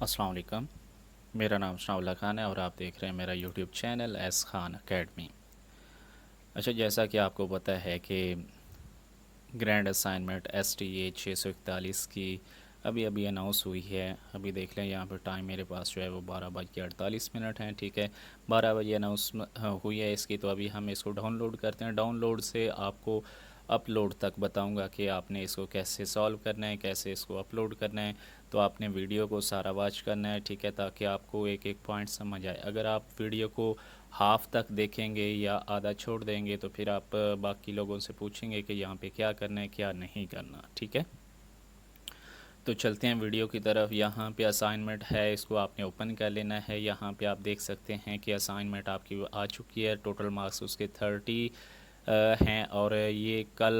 अस्सलाम वालेकुम। मेरा नाम शाउला खान है और आप देख रहे हैं मेरा YouTube channel S Khan academy. अच्छा, जैसा कि आपको पता है कि grand assignment S T A 641 की अभी अभी अनाउंस हुई है। अभी देख लें यहाँ पर टाइम मेरे पास जो है वो 12:48 हैं। ठीक है, 12 बजे अनाउंस हुई है इसकी। तो अभी हम इसको डाउनलोड करते हैं। डाउनलोड से आपको अपलोड तक बताऊंगा कि आपने इसको कैसे सॉल्व करना है, कैसे इसको अपलोड करना है। तो आपने वीडियो को सारा वॉच करना है, ठीक है, ताकि आपको एक एक पॉइंट समझ आए। अगर आप वीडियो को हाफ तक देखेंगे या आधा छोड़ देंगे तो फिर आप बाकी लोगों से पूछेंगे कि यहाँ पे क्या करना है क्या नहीं करना। ठीक है, तो चलते हैं वीडियो की तरफ। यहाँ पे असाइनमेंट है, इसको आपने ओपन कर लेना है। यहाँ पे आप देख सकते हैं कि असाइनमेंट आपकी आ चुकी है। टोटल मार्क्स उसके 30 हैं और ये कल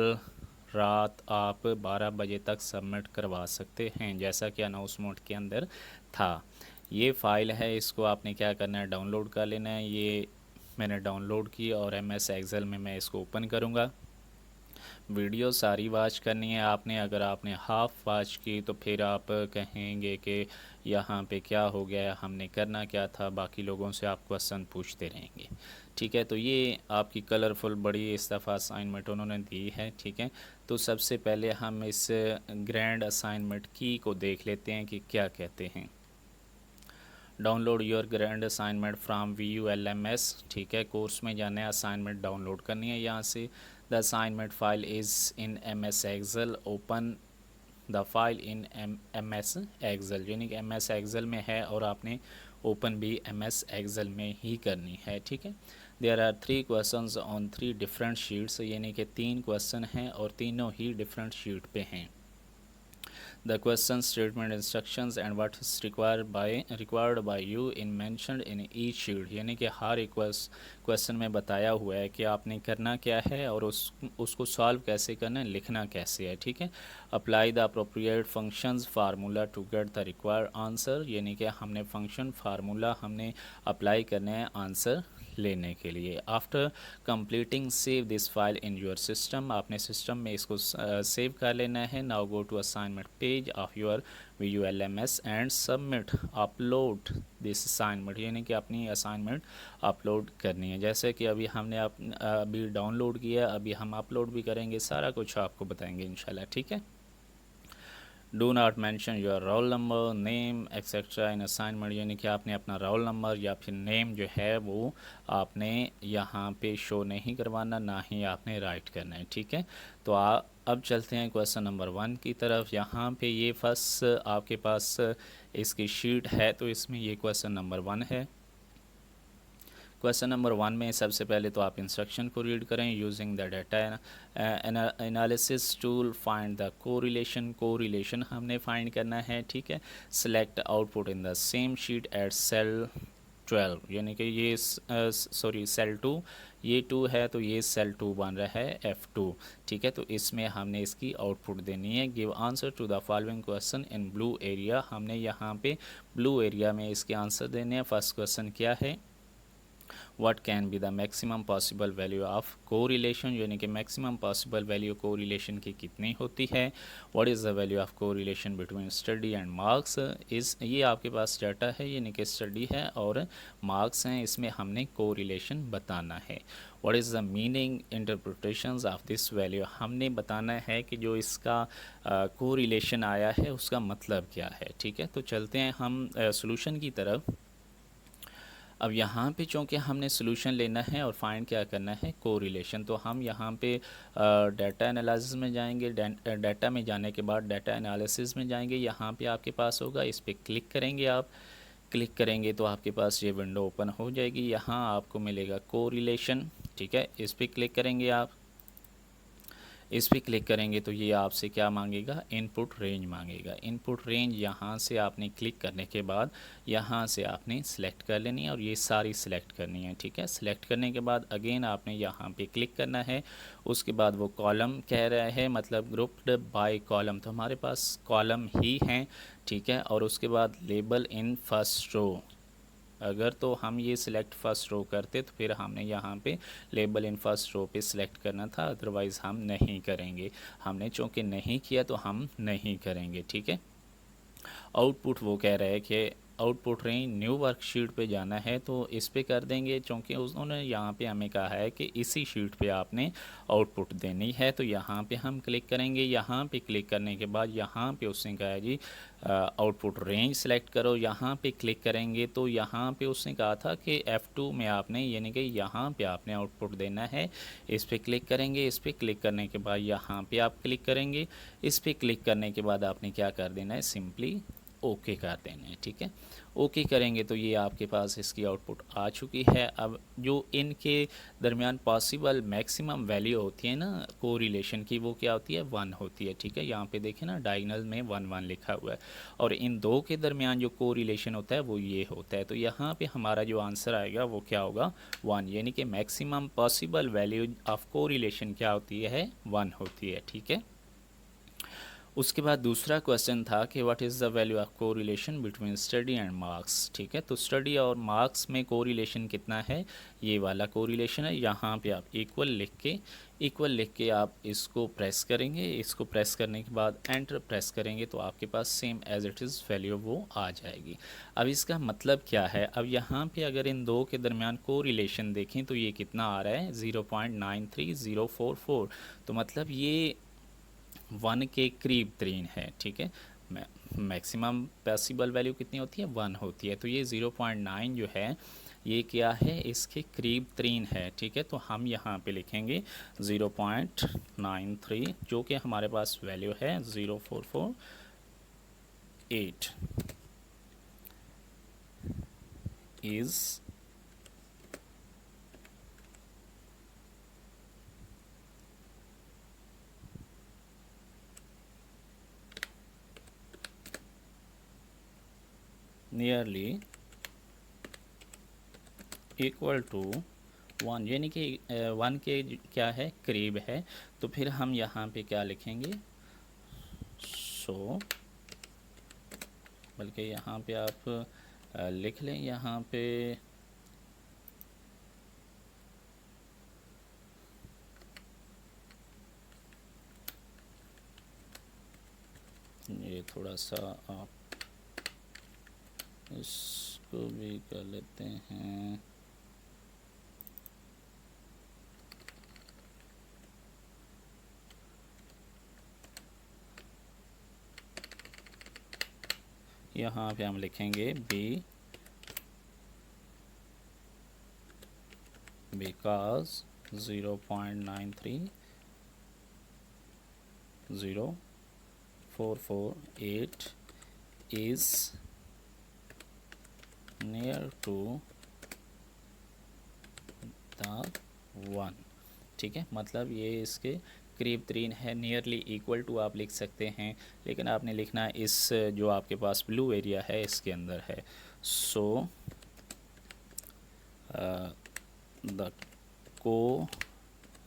रात आप 12 बजे तक सबमिट करवा सकते हैं, जैसा कि अनाउंसमेंट के अंदर था। ये फ़ाइल है, इसको आपने क्या करना है, डाउनलोड कर लेना है। ये मैंने डाउनलोड की और MS एक्सेल में मैं इसको ओपन करूँगा। वीडियो सारी वॉच करनी है आपने। अगर आपने हाफ वॉच की तो फिर आप कहेंगे कि यहाँ पे क्या हो गया, हमने करना क्या था, बाकी लोगों से आप क्वेश्चन पूछते रहेंगे। ठीक है, तो ये आपकी कलरफुल बड़ी इस दफ़ा असाइनमेंट उन्होंने दी है। ठीक है, तो सबसे पहले हम इस ग्रैंड असाइनमेंट की को देख लेते हैं कि क्या कहते हैं। Download your grand assignment from VULMS। ठीक है, कोर्स में जाना है, असाइनमेंट डाउनलोड करनी है यहाँ से। The assignment file is in MS Excel. Open the file in MS Excel, यानी कि MS एक्सेल में है और आपने ओपन भी MS एक्सेल में ही करनी है। ठीक है, there are 3 questions on 3 different sheets, यानी कि 3 क्वेश्चन हैं और तीनों ही डिफरेंट शीट पे हैं। The question statement instructions and what is required by you in mentioned in each sheet, यानी कि हर एक क्वेश्चन में बताया हुआ है कि आपने करना क्या है और उसको सॉल्व कैसे करना है, लिखना कैसे है। ठीक है, apply the appropriate functions formula to get the required answer, यानी कि हमने फंक्शन फार्मूला हमने अप्लाई करना है आंसर लेने के लिए। After completing save this file in your system, आपने सिस्टम में इसको सेव कर लेना है। Now go to assignment page of your VULMS and submit upload this assignment, यानी कि अपनी असाइनमेंट अपलोड करनी है। जैसे कि अभी हमने अभी डाउनलोड किया, अभी हम अपलोड भी करेंगे, सारा कुछ आपको बताएंगे इंशाल्लाह। ठीक है, do not mention your roll number, name etcetera in assignment, यानी कि आपने अपना रोल नंबर या फिर नेम जो है वो आपने यहाँ पे शो नहीं करवाना, ना ही आपने राइट करना है। ठीक है, तो अब चलते हैं क्वेश्चन नंबर 1 की तरफ। यहाँ पे ये फर्स्ट आपके पास इसकी शीट है, तो इसमें ये क्वेश्चन नंबर 1 है। क्वेश्चन नंबर 1 में सबसे पहले तो आप इंस्ट्रक्शन को रीड करें। Using the data analysis tool find the correlation हमने फाइंड करना है। ठीक है, select output in the same sheet at cell 12, यानी कि ये सॉरी सेल 2, ये 2 है तो ये सेल 2 बन रहा है F2। ठीक है, तो इसमें हमने इसकी आउटपुट देनी है। Give answer to the following question in blue area, हमने यहाँ पे ब्लू एरिया में इसके आंसर देने हैं। फर्स्ट क्वेश्चन क्या है, what can be the maximum possible value of correlation, यानी कि मैक्सिमम पॉसिबल वैल्यू कोरिलेशन की कितनी होती है। What is the value of correlation between study and marks, इस ये आपके पास डाटा है, यानी कि स्टडी है और मार्क्स हैं, इसमें हमने कोरिलेशन बताना है। What is the meaning interpretations of this value, हमने बताना है कि जो इसका कोरिलेशन आया है उसका मतलब क्या है। ठीक है, तो चलते हैं हम सोल्यूशन की तरफ। अब यहाँ पे चूँकि हमने सोल्यूशन लेना है और फाइंड क्या करना है, कोरिलेशन, तो हम यहाँ पे डाटा एनालिसिस में जाएंगे। डाटा में जाने के बाद डाटा एनालिसिस में जाएंगे। यहाँ पे आपके पास होगा, इस पर क्लिक करेंगे। आप क्लिक करेंगे तो आपके पास ये विंडो ओपन हो जाएगी। यहाँ आपको मिलेगा कोरिलेशन। ठीक है, इस पर क्लिक करेंगे। आप इस पर क्लिक करेंगे तो ये आपसे क्या मांगेगा, इनपुट रेंज मांगेगा। इनपुट रेंज यहाँ से आपने क्लिक करने के बाद यहाँ से आपने सेलेक्ट कर लेनी है और ये सारी सिलेक्ट करनी है। ठीक है, सिलेक्ट करने के बाद अगेन आपने यहाँ पे क्लिक करना है। उसके बाद वो कॉलम कह रहा है, मतलब ग्रुप्ड बाय कॉलम, तो हमारे पास कॉलम ही हैं। ठीक है, और उसके बाद लेबल इन फर्स्ट रो, अगर तो हम ये सिलेक्ट फर्स्ट रो करते तो फिर हमने यहाँ पे लेबल इन फर्स्ट रो पे सिलेक्ट करना था, अदरवाइज़ हम नहीं करेंगे। हमने चूँकि नहीं किया तो हम नहीं करेंगे। ठीक है, आउटपुट वो कह रहा है कि आउटपुट रेंज न्यू वर्कशीट पे जाना है, तो इस पे कर देंगे, क्योंकि उन्होंने यहाँ पे हमें कहा है कि इसी शीट पे आपने आउटपुट देनी है। तो यहाँ पे हम क्लिक करेंगे। यहाँ पे क्लिक करने के बाद यहाँ पे उसने कहा है जी आउटपुट रेंज सेलेक्ट करो। यहाँ पे क्लिक करेंगे तो यहाँ पे उसने कहा था कि F2 में आपने, यानी कि यहाँ पे आपने आउटपुट देना है। इस पर क्लिक करेंगे। इस पर क्लिक करने के बाद यहाँ पे आप क्लिक करेंगे। इस पर क्लिक करने के बाद आपने क्या कर देना है, सिंपली ओके कर देना है। ठीक है, ओके करेंगे तो ये आपके पास इसकी आउटपुट आ चुकी है। अब जो इनके दरमियान पॉसिबल मैक्सिमम वैल्यू होती है ना कोरिलेशन की, वो क्या होती है, 1 होती है। ठीक है, यहाँ पे देखें ना डायगोनल में 1 1 लिखा हुआ है, और इन दो के दरमियान जो कोरिलेशन होता है वो ये होता है। तो यहाँ पे हमारा जो आंसर आएगा वो क्या होगा, 1, यानी कि maximum possible value of correlation क्या होती है, 1 होती है। ठीक है, उसके बाद दूसरा क्वेश्चन था कि what is the value of correlation between study and marks. ठीक है, तो स्टडी और मार्क्स में कोरिलेशन कितना है, ये वाला कोरिलेशन है। यहाँ पे आप इक्वल लिख के आप इसको प्रेस करेंगे। इसको प्रेस करने के बाद एंटर प्रेस करेंगे तो आपके पास same as it is value वो आ जाएगी। अब इसका मतलब क्या है, अब यहाँ पे अगर इन दो के दरमियान कोरिलेशन देखें तो ये कितना आ रहा है, 0.93044। तो मतलब ये 1 के करीब तरीन है। ठीक है, मैक्सिमम पॉसिबल वैल्यू कितनी होती है, 1 होती है। तो ये 0.9 जो है ये क्या है, इसके करीब तरीन है। ठीक है, तो हम यहाँ पे लिखेंगे 0.93, जो कि हमारे पास वैल्यू है 0448 इज़ नियरली इक्वल टू 1, यानी कि 1 के क्या है, करीब है। तो फिर हम यहाँ पे क्या लिखेंगे, सो बल्कि यहाँ पे आप लिख लें, यहाँ पे ये थोड़ा सा आप इसको भी कर लेते हैं। यहाँ पे हम लिखेंगे B because 0.93044 is near to the 1। ठीक है, मतलब ये इसके करीब तरीन है। नियरली इक्वल टू आप लिख सकते हैं, लेकिन आपने लिखना है इस जो आपके पास ब्लू एरिया है इसके अंदर है। सो द को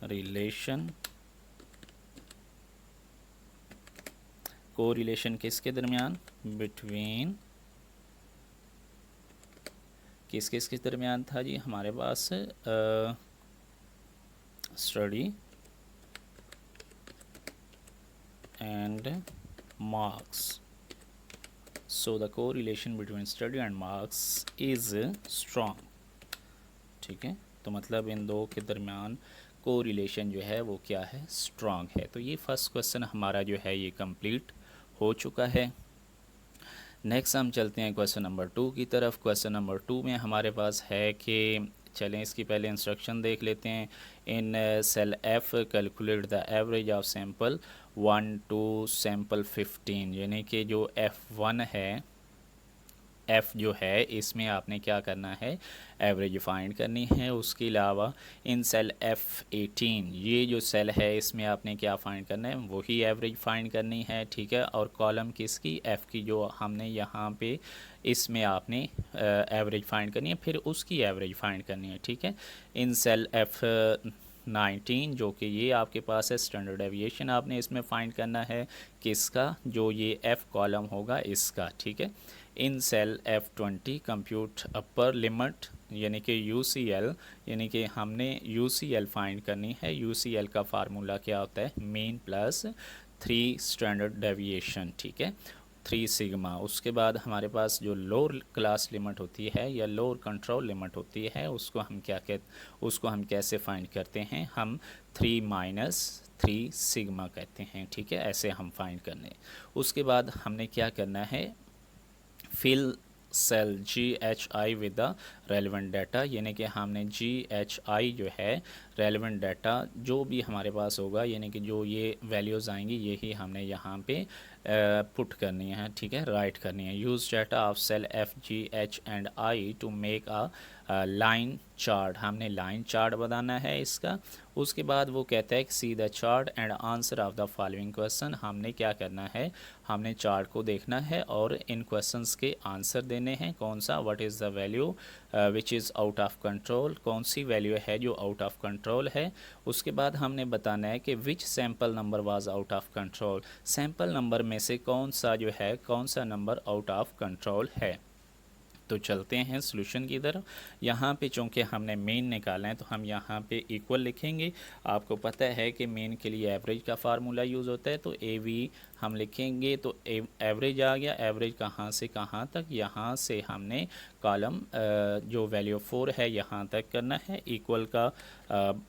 रिलेशन किसके दरमियान, बिटवीन किसके दरमियान था जी, हमारे पास study and marks. So the correlation between study and marks is strong. ठीक है, तो मतलब इन दो के दरमियान कोरिलेशन जो है वो क्या है, स्ट्रॉन्ग है। तो ये फर्स्ट क्वेश्चन हमारा जो है ये कंप्लीट हो चुका है। नेक्स्ट हम चलते हैं क्वेश्चन नंबर 2 की तरफ। क्वेश्चन नंबर 2 में हमारे पास है कि चलें इसकी पहले इंस्ट्रक्शन देख लेते हैं। In cell F calculate the average of sample 1 to sample 15, यानी कि जो F1 है, F जो है इसमें आपने क्या करना है, एवरेज फाइंड करनी है। उसके अलावा इन सेल F18, ये जो सेल है इसमें आपने क्या फाइंड करना है, वही एवरेज फाइंड करनी है। ठीक है, और कॉलम किसकी, F की, जो हमने यहाँ पे इसमें आपने एवरेज फाइंड करनी है, फिर उसकी एवरेज फाइंड करनी है। ठीक है, इन सेल F19 जो कि ये आपके पास है, स्टैंडर्ड डेविएशन आपने इसमें फाइंड करना है, किसका, जो ये F कॉलम होगा इसका। ठीक है, in cell F20 compute upper limit, यानी कि UCL, यानी कि हमने UCL फाइंड करनी है। UCL का फार्मूला क्या होता है, मीन प्लस 3 स्टैंडर्ड डेविएशन। ठीक है, 3 सिग्मा। उसके बाद हमारे पास जो लोअर क्लास लिमिट होती है या लोअर कंट्रोल लिमिट होती है उसको हम कैसे फाइंड करते हैं, हम 3 माइनस 3 सिग्मा कहते हैं। ठीक है, ऐसे हम फाइंड करने। उसके बाद हमने क्या करना है, fill cell GHI with the relevant data, यानी कि हमने GHI जो है रेलिवेंट डाटा जो भी हमारे पास होगा, यानी कि जो ये वैल्यूज़ आएंगी यही हमने यहाँ पे पुट करनी है। ठीक है, राइट करनी है। Use data of cell FGH and I to make a line chart, हमने लाइन चार्ट बनाना है इसका। उसके बाद वो कहता है कि see the chart and answer of the following question, हमने क्या करना है, हमने चार्ट को देखना है और इन क्वेश्चंस के आंसर देने हैं। कौन सा, what is the value which is out of control, कौन सी वैल्यू है जो आउट ऑफ कंट्रोल है। उसके बाद हमने बताना है कि which sample number was out of control, sample number में से कौन सा जो है, कौन सा नंबर आउट ऑफ कंट्रोल है। तो चलते हैं सॉल्यूशन की तरफ। यहाँ पे चूँकि हमने मीन निकाला है तो हम यहाँ पे इक्वल लिखेंगे। आपको पता है कि मीन के लिए एवरेज का फार्मूला यूज़ होता है, तो AV हम लिखेंगे तो एवरेज आ गया। एवरेज कहाँ से कहाँ तक, यहाँ से हमने कॉलम जो वैल्यू 4 है यहाँ तक करना है। इक्वल का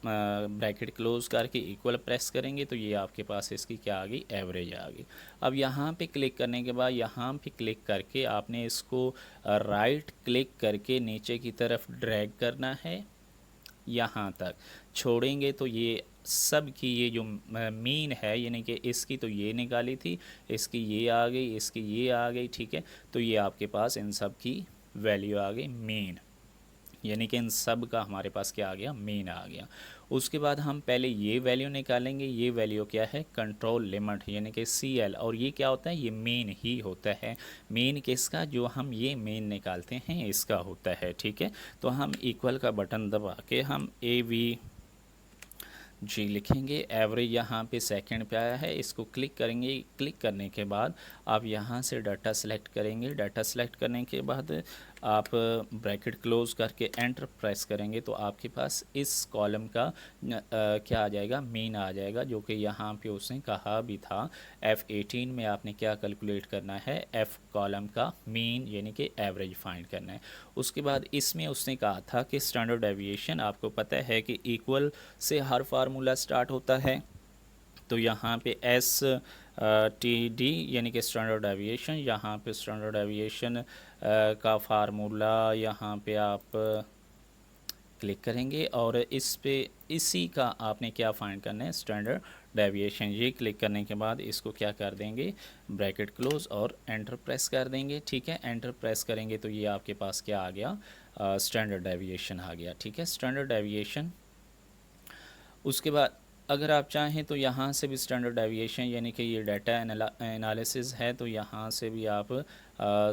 ब्रैकेट क्लोज करके इक्वल प्रेस करेंगे तो ये आपके पास इसकी क्या आ गई, एवरेज आ गई। अब यहाँ पे क्लिक करने के बाद यहाँ पे क्लिक करके आपने इसको राइट क्लिक करके नीचे की तरफ ड्रैग करना है, यहाँ तक छोड़ेंगे तो ये सब की ये जो मीन है, यानी कि इसकी तो ये निकाली थी, इसकी ये आ गई, इसकी ये आ गई। ठीक है, तो ये आपके पास इन सब की वैल्यू आ गई मीन, यानी कि इन सब का हमारे पास क्या आ गया, मीन आ गया। उसके बाद हम पहले ये वैल्यू निकालेंगे। ये वैल्यू क्या है, कंट्रोल लिमिट, यानी कि CL, और ये क्या होता है, ये मीन ही होता है। मीन किसका, जो हम ये मीन निकालते हैं इसका होता है। ठीक है, तो हम इक्वल का बटन दबा के हम AVG लिखेंगे। एवरेज यहाँ पे सेकंड पे आया है, इसको क्लिक करेंगे। क्लिक करने के बाद आप यहाँ से डाटा सेलेक्ट करेंगे। डाटा सेलेक्ट करने के बाद आप ब्रैकेट क्लोज करके एंटर प्रेस करेंगे तो आपके पास इस कॉलम का क्या आ जाएगा, मीन आ जाएगा, जो कि यहाँ पे उसने कहा भी था F18 में आपने क्या कैलकुलेट करना है, F कॉलम का मीन यानी कि एवरेज फाइंड करना है। उसके बाद इसमें उसने कहा था कि स्टैंडर्ड डेविएशन, आपको पता है कि इक्वल से हर फार्मूला स्टार्ट होता है, तो यहाँ पे STD यानी कि स्टैंडर्ड डेविएशन, यहाँ पे स्टैंडर्ड डेविएशन का फार्मूला यहाँ पे आप क्लिक करेंगे और इस पे इसी का आपने क्या फाइंड करना है, स्टैंडर्ड डेविएशन। ये क्लिक करने के बाद इसको क्या कर देंगे, ब्रैकेट क्लोज और एंटर प्रेस कर देंगे। ठीक है, एंटर प्रेस करेंगे तो ये आपके पास क्या आ गया, स्टैंडर्ड डेविएशन आ गया। ठीक है, स्टैंडर्ड डेविएशन। उसके बाद अगर आप चाहें तो यहाँ से भी स्टैंडर्ड डेविएशन, यानी कि ये डाटा एनालिसिस है तो यहाँ से भी आप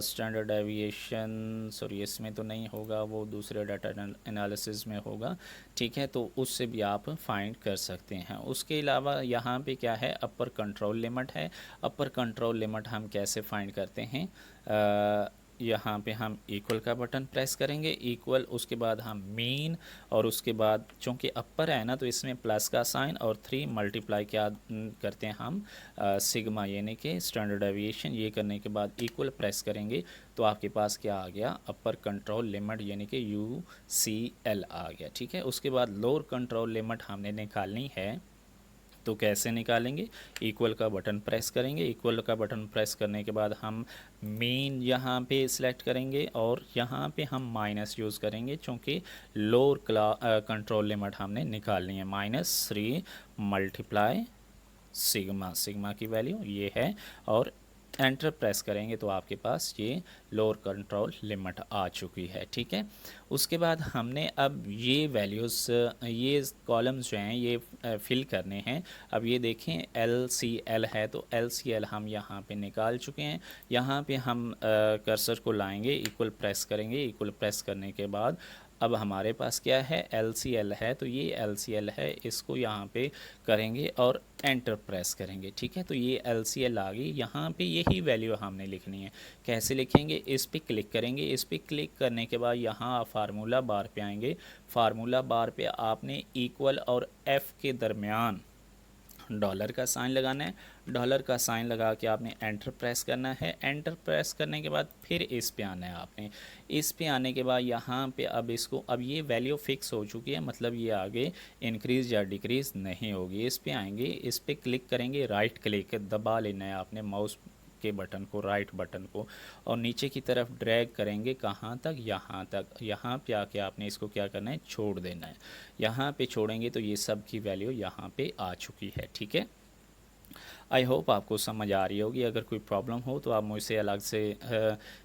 स्टैंडर्ड डेविएशन, सॉरी इसमें तो नहीं होगा, वो दूसरे डाटा एनालिसिस में होगा। ठीक है, तो उससे भी आप फाइंड कर सकते हैं। उसके अलावा यहाँ पे क्या है, अपर कंट्रोल लिमिट है। अपर कंट्रोल लिमिट हम कैसे फाइंड करते हैं, यहाँ पे हम इक्वल का बटन प्रेस करेंगे, इक्वल, उसके बाद हम मीन, और उसके बाद चूँकि अपर है ना तो इसमें प्लस का साइन और 3 मल्टीप्लाई क्या करते हैं हम, सिग्मा यानी कि स्टैंडर्ड डेविएशन। ये करने के बाद इक्वल प्रेस करेंगे तो आपके पास क्या आ गया, अपर कंट्रोल लिमिट यानी कि UCL आ गया। ठीक है, उसके बाद लोअर कंट्रोल लिमिट हमने निकालनी है, तो कैसे निकालेंगे, इक्वल का बटन प्रेस करेंगे। इक्वल का बटन प्रेस करने के बाद हम मीन यहाँ पे सिलेक्ट करेंगे और यहाँ पे हम माइनस यूज़ करेंगे, चूँकि लोअर कंट्रोल लिमिट हमने निकालनी है। -3 मल्टीप्लाई सिग्मा, सिग्मा की वैल्यू ये है, और एंटर प्रेस करेंगे तो आपके पास ये लोअर कंट्रोल लिमिट आ चुकी है। ठीक है, उसके बाद हमने अब ये वैल्यूज़, ये कॉलम्स जो हैं ये फिल करने हैं। अब ये देखें LCL है तो LCL हम यहाँ पे निकाल चुके हैं। यहाँ पे हम कर्सर को लाएंगे, इक्वल प्रेस करेंगे। इक्वल प्रेस करने के बाद अब हमारे पास क्या है, LCL है, तो ये LCL है, इसको यहाँ पे करेंगे और एंटर प्रेस करेंगे। ठीक है, तो ये LCL आ गई। यहाँ पे यही वैल्यू हमने लिखनी है। कैसे लिखेंगे, इस पे क्लिक करेंगे। इस पे क्लिक करने के बाद यहाँ आप फार्मूला बार पे आएंगे। फार्मूला बार पे आपने इक्वल और F के दरमियान डॉलर का साइन लगाना है। डॉलर का साइन लगा के आपने एंटर प्रेस करना है। एंटर प्रेस करने के बाद फिर इस पे आना है आपने। इस पे आने के बाद यहाँ पे अब ये वैल्यू फिक्स हो चुकी है, मतलब ये आगे इंक्रीज़ या डिक्रीज़ नहीं होगी। इस पे आएंगे, इस पे क्लिक करेंगे, राइट क्लिक दबा लेना है आपने माउस के बटन को, राइट बटन को, और नीचे की तरफ ड्रैग करेंगे कहाँ तक, यहाँ तक। यहाँ पे आके आपने इसको क्या करना है, छोड़ देना है। यहाँ पे छोड़ेंगे तो ये सब की वैल्यू यहाँ पे आ चुकी है। ठीक है, आई होप आपको समझ आ रही होगी। अगर कोई प्रॉब्लम हो तो आप मुझसे अलग से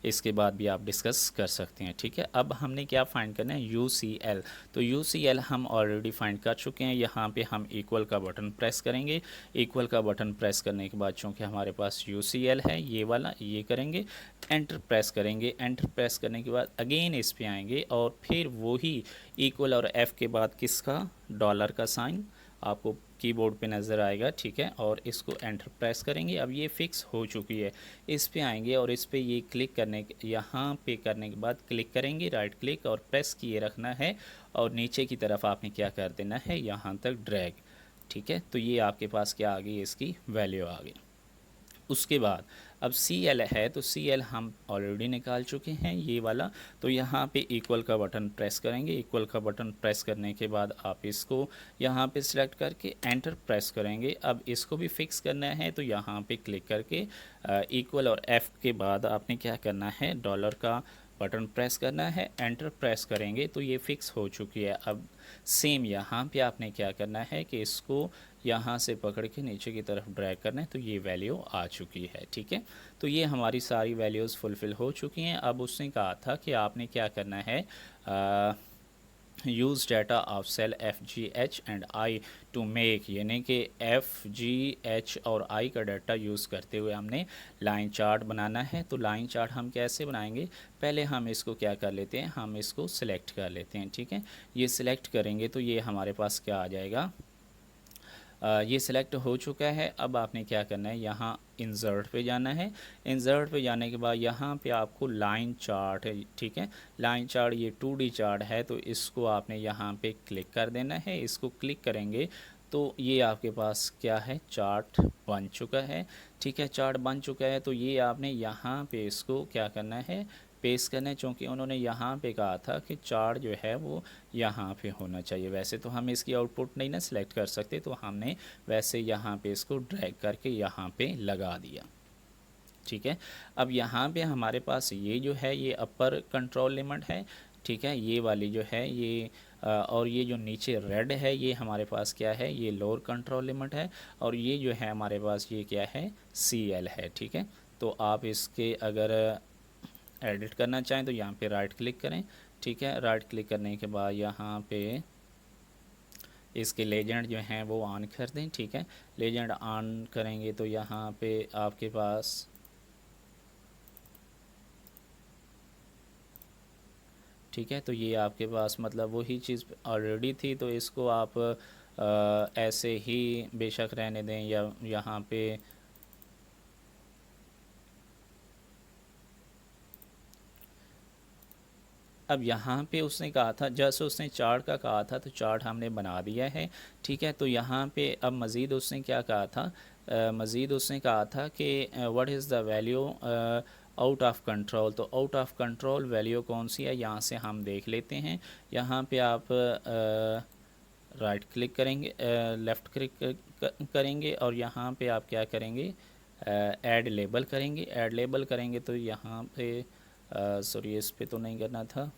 इसके बाद भी आप डिस्कस कर सकते हैं। ठीक है, अब हमने क्या फाइंड करना है, UCL। तो UCL हम ऑलरेडी फाइंड कर चुके हैं। यहाँ पे हम इक्वल का बटन प्रेस करेंगे। इक्वल का बटन प्रेस करने के बाद चूँकि हमारे पास UCL है ये वाला, ये करेंगे, एंटर प्रेस करेंगे। एंटर प्रेस करने के बाद अगेन इस पे आएंगे और फिर वही इक्वल और F के बाद किसका, डॉलर का साइन आपको कीबोर्ड पे नज़र आएगा। ठीक है, और इसको एंटर प्रेस करेंगे। अब ये फिक्स हो चुकी है। इस पे आएंगे और इस पे ये क्लिक करने के, यहाँ पे करने के बाद क्लिक करेंगे, राइट क्लिक और प्रेस किए रखना है और नीचे की तरफ आपने क्या कर देना है, यहाँ तक ड्रैग। ठीक है, तो ये आपके पास क्या आ गई, इसकी वैल्यू आ गई। उसके बाद अब CL है, तो CL हम ऑलरेडी निकाल चुके हैं ये वाला। तो यहाँ पे इक्वल का बटन प्रेस करेंगे। इक्वल का बटन प्रेस करने के बाद आप इसको यहाँ पे सिलेक्ट करके एंटर प्रेस करेंगे। अब इसको भी फिक्स करना है तो यहाँ पे क्लिक करके इक्वल और F के बाद आपने क्या करना है, डॉलर का बटन प्रेस करना है, एंटर प्रेस करेंगे तो ये फिक्स हो चुकी है। अब सेम यहाँ पे आपने क्या करना है कि इसको यहाँ से पकड़ के नीचे की तरफ ड्रैग करना है तो ये वैल्यू आ चुकी है। ठीक है, तो ये हमारी सारी वैल्यूज़ फुलफ़िल हो चुकी हैं। अब उसने कहा था कि आपने क्या करना है, use data of cell FGH and I to make, यानी कि FGH और I का डाटा यूज़ करते हुए हमने लाइन चार्ट बनाना है। तो लाइन चार्ट हम कैसे बनाएंगे, पहले हम इसको क्या कर लेते हैं, हम इसको सिलेक्ट कर लेते हैं। ठीक है, ये सिलेक्ट करेंगे तो ये हमारे पास क्या आ जाएगा, ये सिलेक्ट हो चुका है। अब आपने क्या करना है, यहाँ इंसर्ट पे जाना है। इंसर्ट पे जाने के बाद यहाँ पे आपको लाइन चार्ट है, ठीक है, लाइन चार्ट ये 2D चार्ट है, तो इसको आपने यहाँ पे क्लिक कर देना है। इसको क्लिक करेंगे तो ये आपके पास क्या है, चार्ट बन चुका है। ठीक है, चार्ट बन चुका है। तो ये आपने यहाँ पे इसको क्या करना है, पेस्ट करना है, चूँकि उन्होंने यहाँ पे कहा था कि चार्ट जो है वो यहाँ पे होना चाहिए। वैसे तो हम इसकी आउटपुट नहीं ना सिलेक्ट कर सकते, तो हमने वैसे यहाँ पे इसको ड्रैग करके यहाँ पे लगा दिया। ठीक है, अब यहाँ पे हमारे पास ये जो है ये अपर कंट्रोल लिमिट है। ठीक है, ये वाली जो है ये और ये जो नीचे रेड है ये हमारे पास क्या है, ये लोअर कंट्रोल लिमिट है। और ये जो है हमारे पास ये क्या है, CL है। ठीक है, तो आप इसके अगर एडिट करना चाहें तो यहाँ पे राइट क्लिक करें। ठीक है, राइट क्लिक करने के बाद यहाँ पे इसके लेजेंड जो हैं वो ऑन कर दें। ठीक है, लेजेंड ऑन करेंगे तो यहाँ पे आपके पास ठीक है, तो ये आपके पास मतलब वही चीज़ ऑलरेडी थी, तो इसको आप ऐसे ही बेशक रहने दें या यहाँ पे अब यहाँ पे उसने कहा था, जैसे उसने चार्ट का कहा था तो चार्ट हमने बना दिया है। ठीक है, तो यहाँ पे अब मज़ीद उसने क्या कहा था, मज़ीद उसने कहा था कि what is the value out of control. तो आउट ऑफ कंट्रोल वैल्यू कौन सी है, यहाँ से हम देख लेते हैं। यहाँ पे आप राइट क्लिक करेंगे, लेफ़्ट क्लिक करेंगे और यहाँ पे आप क्या करेंगे, ऐड लेबल करेंगे। ऐड लेबल करेंगे तो यहाँ पे सॉरी इस पे तो नहीं करना था,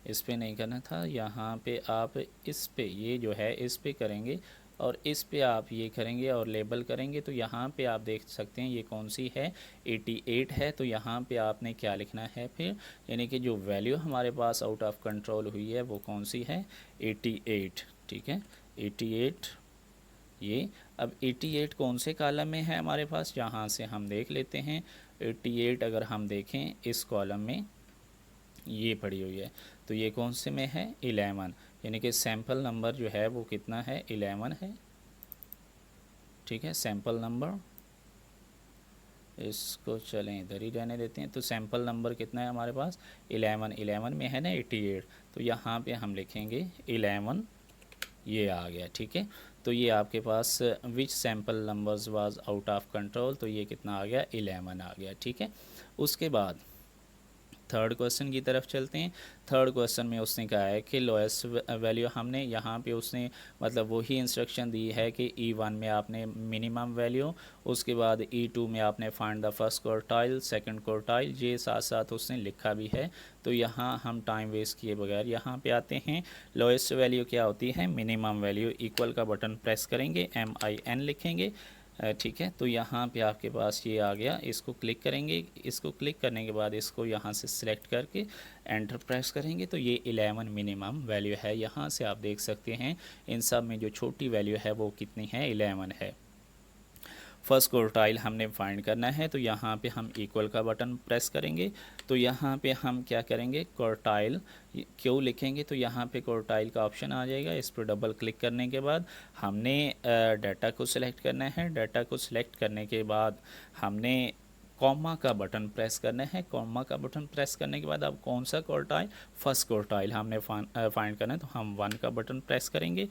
इस पे नहीं करना था, यहाँ पे आप इस पे ये जो है इस पे करेंगे और इस पे आप ये करेंगे और लेबल करेंगे। तो यहाँ पे आप देख सकते हैं ये कौन सी है, 88 है। तो यहाँ पे आपने क्या लिखना है फिर, यानी कि जो वैल्यू हमारे पास आउट ऑफ कंट्रोल हुई है वो कौन सी है, 88। ठीक है, 88 ये। अब 88 कौन से कॉलम में है हमारे पास, जहाँ से हम देख लेते हैं। 88 अगर हम देखें इस कॉलम में ये पड़ी हुई है, तो ये कौन से में है, 11, यानी कि सैम्पल नंबर जो है वो कितना है, 11 है। ठीक है, सैम्पल नंबर, इसको चलें इधर ही रहने देते हैं। तो सैम्पल नंबर कितना है हमारे पास, 11 में है ना 88। तो यहाँ पे हम लिखेंगे 11 ये आ गया, ठीक है। तो ये आपके पास which sample numbers was out of control, तो ये कितना आ गया, 11 आ गया, ठीक है। उसके बाद थर्ड क्वेश्चन की तरफ चलते हैं। थर्ड क्वेश्चन में उसने कहा है कि लोएस्ट वैल्यू, हमने यहाँ पे उसने मतलब वही इंस्ट्रक्शन दी है कि E1 में आपने मिनिमम वैल्यू, उसके बाद E2 में आपने find the first quartile, second quartile, ये साथ साथ उसने लिखा भी है। तो यहाँ हम टाइम वेस्ट किए बगैर यहाँ पे आते हैं। लोएस्ट वैल्यू क्या होती है, मिनिमम वैल्यू, इक्वल का बटन प्रेस करेंगे, MIN लिखेंगे, ठीक है। तो यहाँ पे आपके पास ये आ गया, इसको क्लिक करेंगे, इसको क्लिक करने के बाद इसको यहाँ से सिलेक्ट करके एंटर प्रेस करेंगे, तो ये 11 मिनिमम वैल्यू है। यहाँ से आप देख सकते हैं इन सब में जो छोटी वैल्यू है वो कितनी है, 11 है। फर्स्ट क्वार्टाइल हमने फाइंड करना है, तो यहाँ पे हम इक्वल का बटन प्रेस करेंगे। तो यहाँ पे हम क्या करेंगे, क्वार्टाइल क्यों लिखेंगे, तो यहाँ पे क्वार्टाइल का ऑप्शन आ जाएगा। इस पर डबल क्लिक करने के बाद हमने डाटा को सिलेक्ट करना है। डाटा को सिलेक्ट करने के बाद हमने कॉमा का बटन प्रेस करना है। कॉमा का बटन प्रेस करने के बाद अब कौन सा क्वार्टाइल, फर्स्ट क्वार्टाइल हमने फाइंड करना है, तो हम 1 का बटन प्रेस करेंगे,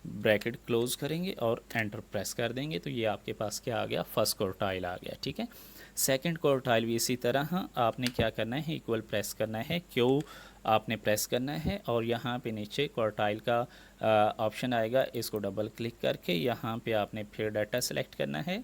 ब्रैकेट क्लोज करेंगे और एंटर प्रेस कर देंगे। तो ये आपके पास क्या आ गया, फर्स्ट क्वार्टाइल आ गया, ठीक है। सेकंड क्वार्टाइल भी इसी तरह आपने क्या करना है, इक्वल प्रेस करना है, क्यों आपने प्रेस करना है, और यहाँ पे नीचे क्वार्टाइल का ऑप्शन आएगा, इसको डबल क्लिक करके यहाँ पे आपने फिर डाटा सेलेक्ट करना है।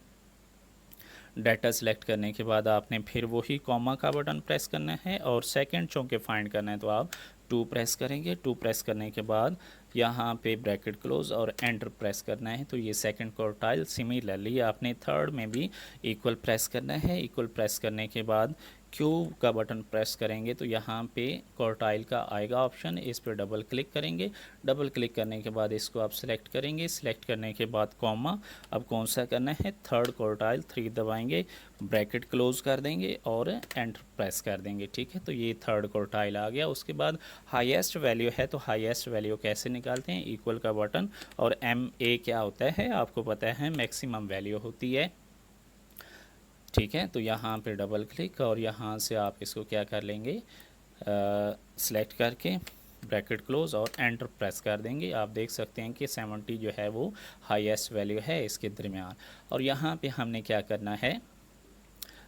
डाटा सेलेक्ट करने के बाद आपने फिर वही कॉमा का बटन प्रेस करना है और सेकंड चौके फाइंड करना है, तो आप 2 प्रेस करेंगे। 2 प्रेस करने के बाद यहाँ पे ब्रैकेट क्लोज और एंटर प्रेस करना है, तो ये सेकंड क्वार्टाइल। सिमिलरली आपने थर्ड में भी इक्वल प्रेस करना है। इक्वल प्रेस करने के बाद क्यू का बटन प्रेस करेंगे, तो यहाँ पे क्वार्टाइल का आएगा ऑप्शन, इस पर डबल क्लिक करेंगे। डबल क्लिक करने के बाद इसको आप सिलेक्ट करेंगे। सिलेक्ट करने के बाद कॉमा, अब कौन सा करना है, थर्ड क्वार्टाइल, 3 दबाएंगे, ब्रैकेट क्लोज कर देंगे और एंटर प्रेस कर देंगे, ठीक है। तो ये थर्ड क्वार्टाइल आ गया। उसके बाद हाईएस्ट वैल्यू है, तो हाईएस्ट वैल्यू कैसे निकालते हैं, इक्वल का बटन, और MA क्या होता है आपको पता है, मैक्सिमम वैल्यू होती है, ठीक है। तो यहाँ पे डबल क्लिक और यहाँ से आप इसको क्या कर लेंगे, सेलेक्ट करके ब्रैकेट क्लोज और एंटर प्रेस कर देंगे। आप देख सकते हैं कि 70 जो है वो हाईएस्ट वैल्यू है इसके दरमियान। और यहाँ पे हमने क्या करना है,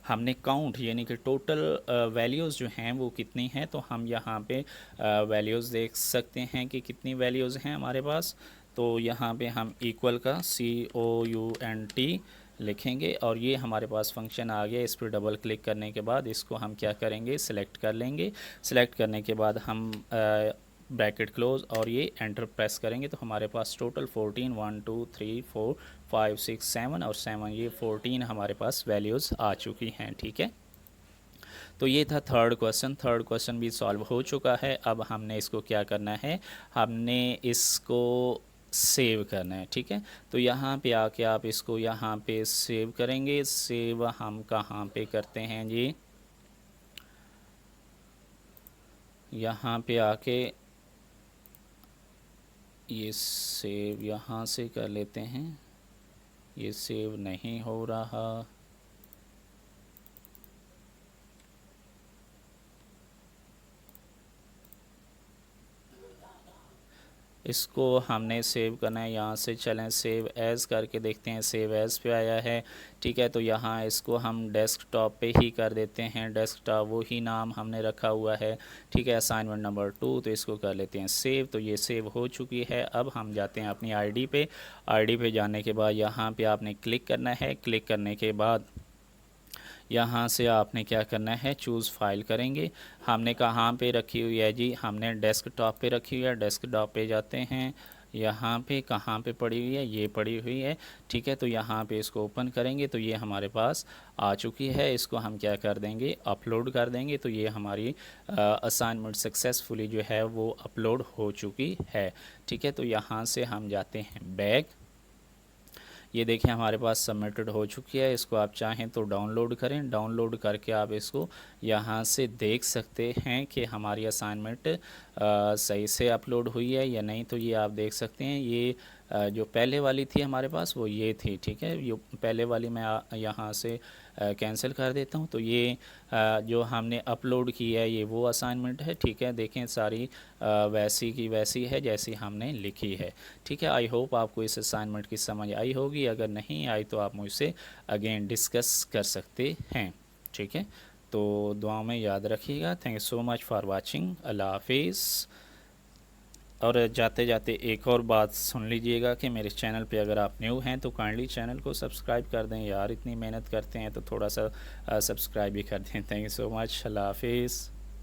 हमने काउंट यानी कि टोटल वैल्यूज़ जो हैं वो कितनी हैं, तो हम यहाँ पे वैल्यूज़ देख सकते हैं कि कितनी वैल्यूज़ हैं हमारे पास। तो यहाँ पे हम इक्वल का COUNT लिखेंगे और ये हमारे पास फंक्शन आ गया। इस पर डबल क्लिक करने के बाद इसको हम क्या करेंगे, सिलेक्ट कर लेंगे। सिलेक्ट करने के बाद हम ब्रैकेट क्लोज और ये एंटर प्रेस करेंगे, तो हमारे पास टोटल 14, 1 2 3 4 5 6 7 और 7, ये 14 हमारे पास वैल्यूज़ आ चुकी हैं, ठीक है। तो ये था थर्ड क्वेश्चन। थर्ड क्वेश्चन भी सॉल्व हो चुका है। अब हमने इसको क्या करना है, हमने इसको सेव करना है, ठीक है। तो यहाँ पे आके आप इसको यहाँ पे सेव करेंगे। सेव हम कहाँ पे करते हैं जी, यहाँ पे आके ये सेव यहाँ से कर लेते हैं। ये सेव नहीं हो रहा, इसको हमने सेव करना है। यहाँ से चलें सेव एज़ करके देखते हैं, सेव एज़ पे आया है, ठीक है। तो यहाँ इसको हम डेस्कटॉप पे ही कर देते हैं, डेस्कटॉप वो ही नाम हमने रखा हुआ है, ठीक है। असाइनमेंट नंबर 2, तो इसको कर लेते हैं सेव। तो ये सेव हो चुकी है। अब हम जाते हैं अपनी आईडी पे। आईडी पे जाने के बाद यहाँ पे आपने क्लिक करना है। क्लिक करने के बाद यहाँ से आपने क्या करना है, चूज़ फाइल करेंगे। हमने कहाँ पे रखी हुई है जी, हमने डेस्कटॉप पे रखी हुई है। डेस्कटॉप पे जाते हैं, यहाँ पे कहाँ पे पड़ी हुई है, ये पड़ी हुई है, ठीक है। तो यहाँ पे इसको ओपन करेंगे तो ये हमारे पास आ चुकी है। इसको हम क्या कर देंगे, अपलोड कर देंगे। तो ये हमारी असाइनमेंट सक्सेसफुली जो है वो अपलोड हो चुकी है, ठीक है। तो यहाँ से हम जाते हैं बैक। ये देखिए हमारे पास सबमिटेड हो चुकी है। इसको आप चाहें तो डाउनलोड करें। डाउनलोड करके आप इसको यहाँ से देख सकते हैं कि हमारी असाइनमेंट सही से अपलोड हुई है या नहीं। तो ये आप देख सकते हैं, ये जो पहले वाली थी हमारे पास वो ये थी, ठीक है। ये पहले वाली मैं यहाँ से कैंसिल कर देता हूँ। तो ये जो हमने अपलोड की है ये वो असाइनमेंट है, ठीक है। देखें सारी वैसी की वैसी है जैसी हमने लिखी है, ठीक है। आई होप आपको इस असाइनमेंट की समझ आई होगी। अगर नहीं आई तो आप मुझसे अगेन डिस्कस कर सकते हैं, ठीक है। तो दुआ में याद रखिएगा। Thank you so much for watching. अल्लाह हाफिज़। और जाते जाते एक और बात सुन लीजिएगा कि मेरे चैनल पे अगर आप न्यू हैं तो काइंडली चैनल को सब्सक्राइब कर दें यार, इतनी मेहनत करते हैं तो थोड़ा सा सब्सक्राइब भी कर दें। Thank you so much. अल्लाह हाफिज़।